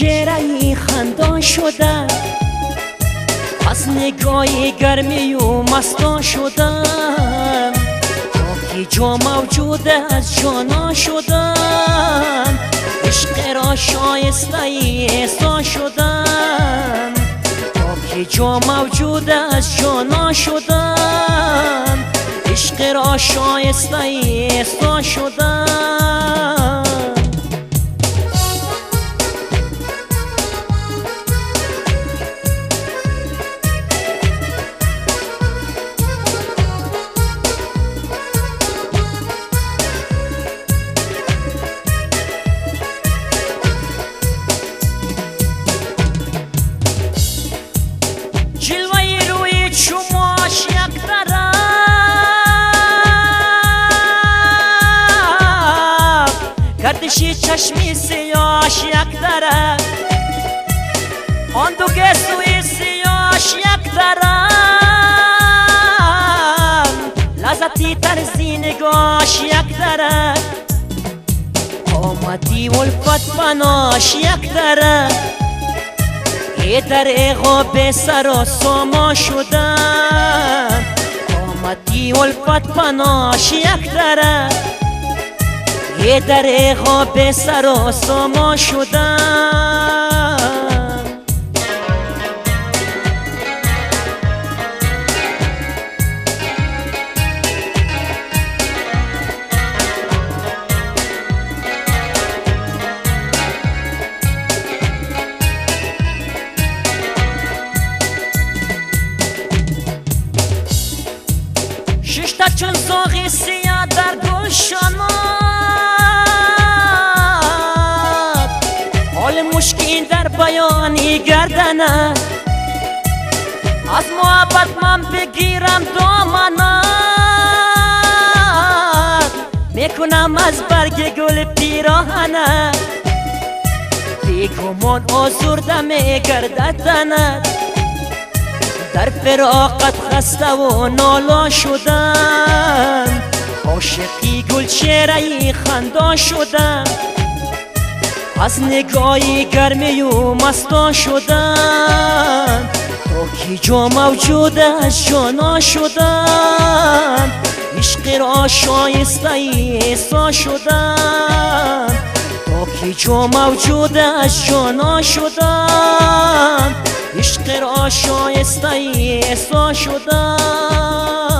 چهره‌ای خندان شدم، از نگاه گرمی و مستان شدم، تا که جا موجود از جانا شدم، عشق را شایسته احسان شدم، تا که جا موجود از جانا شدم، عشق را شایسته احسان شدم. جلوه روی چشماش یک طرف، گردشی چشمی سیاش یک طرف، آن دو گسوی سیاش یک طرف، لذتی طرزی نگاش یک طرف، آمدی ولفت بناش یک طرف، یه در اقاب سر و ساما شدم، آمدی ولفت پناش یک طرف، یه در اقاب سر و ساما شدم. ششتا چون زاغی سیاه در گلشانات، حال مشکین در بیانی گردنه، از محبت من بگیرم دامنت، میکنم از برگ گل پیراهنت، بیگمان آزرده میگردد تنت، در فراقت خسته و نالا شدم، عاشقی گل چهره‌ای خندان شدم، از نگاهی گرمی و مستان شدم، تا که جا موجود از جانا شدم، عشق را شایسته احسان شدم، تا که جا موجود از جانا شدم، عشق را شایسته احسان شدم.